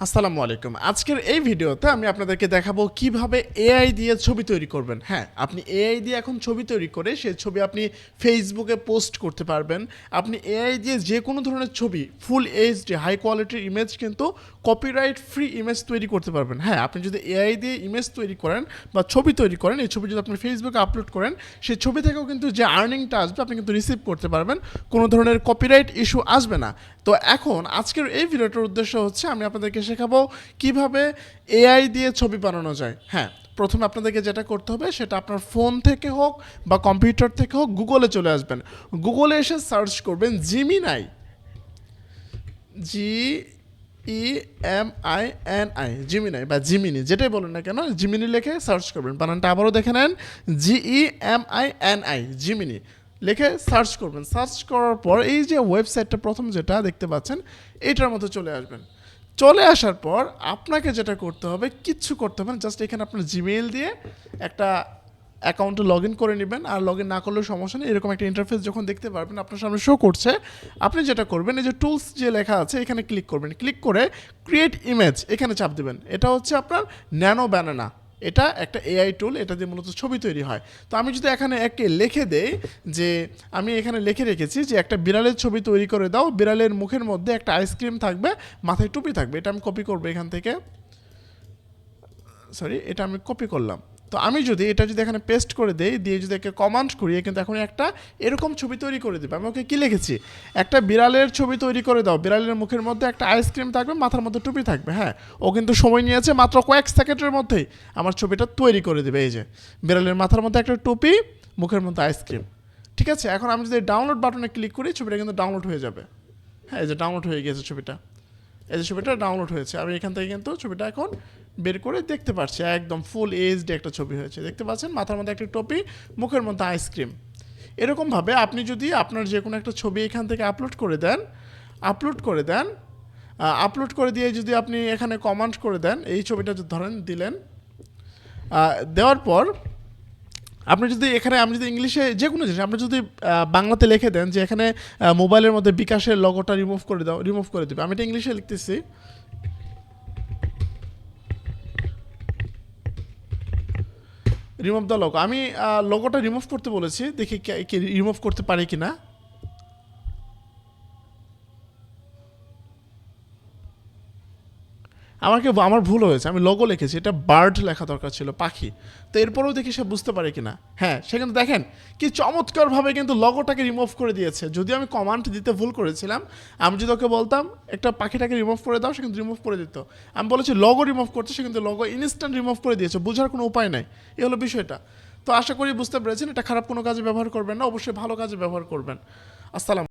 আসসালামু আলাইকুম। আজকের এই ভিডিওতে আমি আপনাদেরকে দেখাবো কিভাবে এআই দিয়ে ছবি তৈরি করবেন। হ্যাঁ, আপনি এআই দিয়ে এখন ছবি তৈরি করে সেই ছবি আপনি ফেসবুকে পোস্ট করতে পারবেন। আপনি এআই দিয়ে যে কোনো ধরনের ছবি ফুল এইচডি হাই কোয়ালিটির ইমেজ কিন্তু কপিরাইট ফ্রি ইমেজ তৈরি করতে পারবেন। হ্যাঁ, আপনি যদি এআই দিয়ে ইমেজ তৈরি করেন বা ছবি তৈরি করেন, এই ছবি যদি আপনি ফেসবুকে আপলোড করেন, সেই ছবি থেকেও কিন্তু যে আর্নিংটা আসবে আপনি কিন্তু রিসিভ করতে পারবেন। কোনো ধরনের কপিরাইট ইস্যু আসবে না। তো এখন আজকের এই ভিডিওটার উদ্দেশ্য হচ্ছে আমি আপনাদেরকে শেখাবো কিভাবে এআই দিয়ে ছবি বানানো যায়। হ্যাঁ, প্রথমে আপনাদেরকে যেটা করতে হবে সেটা আপনার ফোন থেকে হোক বা কম্পিউটার থেকে হোক, গুগলে চলে আসবেন। গুগলে এসে সার্চ করবেন জিমিনাই, GEMINI, জিমিনাই বা জিমিনি, যেটাই বলুন না কেন, জিমিনি লিখে সার্চ করবেন। বানানটা আবারও দেখে নেন, GEMINI, জিমিনি লিখে সার্চ করবেন। সার্চ করার পর এই যে ওয়েবসাইটটা প্রথম যেটা দেখতে পাচ্ছেন এইটার মধ্যে চলে আসবেন। চলে আসার পর আপনাকে যেটা করতে হবে, কিচ্ছু করতে হবে না, জাস্ট এখানে আপনার জিমেইল দিয়ে একটা অ্যাকাউন্টে লগ ইন করে নেবেন। আর লগ ইন না করলেও সমস্যা নেই, এরকম একটা ইন্টারফেস যখন দেখতে পারবেন আপনার সামনে শো করছে, আপনি যেটা করবেন এই যে টুলস যে লেখা আছে এখানে ক্লিক করবেন। ক্লিক করে ক্রিয়েট ইমেজ এখানে চাপ দেবেন। এটা হচ্ছে আপনার ন্যানো ব্যানানা, এটা একটা এআই টুল, এটা দিয়ে মূলত ছবি তৈরি হয়। তো আমি যদি এখানে একে লিখে দেই যে, আমি এখানে লিখে রেখেছি যে একটা বিড়ালের ছবি তৈরি করে দাও, বিড়ালের মুখের মধ্যে একটা আইসক্রিম থাকবে, মাথায় টুপি থাকবে। এটা আমি কপি করবো এখান থেকে, এটা আমি কপি করলাম। তো আমি যদি এটা যদি এখানে পেস্ট করে দেই, দিয়ে যদি একে কমান্ড করি, কিন্তু এখন একটা এরকম ছবি তৈরি করে দেবে। আমি ওকে কী লিখেছি, একটা বিড়ালের ছবি তৈরি করে দাও, বিড়ালের মুখের মধ্যে একটা আইসক্রিম থাকবে, মাথার মধ্যে টুপি থাকবে। হ্যাঁ, ও কিন্তু সময় নিয়েছে, মাত্র কয়েক সেকেন্ডের মধ্যেই আমার ছবিটা তৈরি করে দেবে। এই যে বিড়ালের মাথার মধ্যে একটা টুপি, মুখের মধ্যে আইসক্রিম। ঠিক আছে, এখন আমি যদি ডাউনলোড বাটনে ক্লিক করি, ছবিটা কিন্তু ডাউনলোড হয়ে যাবে। হ্যাঁ, এই যে ডাউনলোড হয়ে গিয়েছে ছবিটা, এই যে ছবিটা ডাউনলোড হয়েছে। আমি এখান থেকে কিন্তু ছবিটা এখন বের করে দেখতে পাচ্ছি, একদম ফুল এইচডি একটা ছবি হয়েছে। দেখতে পাচ্ছেন, মাথার মধ্যে একটা টপি, মুখের মধ্যে আইসক্রিম। এরকমভাবে আপনি যদি আপনার যে কোনো একটা ছবি এখান থেকে আপলোড করে দেন, আপলোড করে দিয়ে যদি আপনি এখানে কমান্ড করে দেন, এই ছবিটা যদি ধরেন দিলেন, দেওয়ার পর আপনি যদি এখানে, আমি যদি ইংলিশে যে কোনো জিনিস আপনি যদি বাংলাতে লিখে দেন যে এখানে মোবাইলের মধ্যে বিকাশের লগোটা রিমুভ করে দাও, রিমুভ করে দেবে। আমি এটা ইংলিশে লিখতেছি, রিমুভ দ্য লোগো। আমি লোগোটা রিমুভ করতে বলেছি, দেখি কি রিমুভ করতে পারি কিনা। আমার ভুল হয়েছে, আমি লোগো লিখেছি, এটা বার্ড লেখা দরকার ছিল, পাখি। তো এরপরেও দেখি সে বুঝতে পারে কিনা। হ্যাঁ, সে কিন্তু দেখেন কি চমৎকারভাবে কিন্তু লোগোটাকে রিমুভ করে দিয়েছে। যদিও আমি কমান্ড দিতে ভুল করেছিলাম, আমি যদি ওকে বলতাম একটা পাখিটাকে রিমুভ করে দাও, সে কিন্তু রিমুভ করে দিত। আমি বলেছি লোগো রিমুভ করতে, সে কিন্তু লোগো ইনস্ট্যান্ট রিমুভ করে দিয়েছে। বোঝার কোনো উপায় নাই, এই হলো বিষয়টা। তো আশা করি বুঝতে পেরেছেন, এটা খারাপ কোনো কাজে ব্যবহার করবেন না, অবশ্যই ভালো কাজে ব্যবহার করবেন। আসসালাম।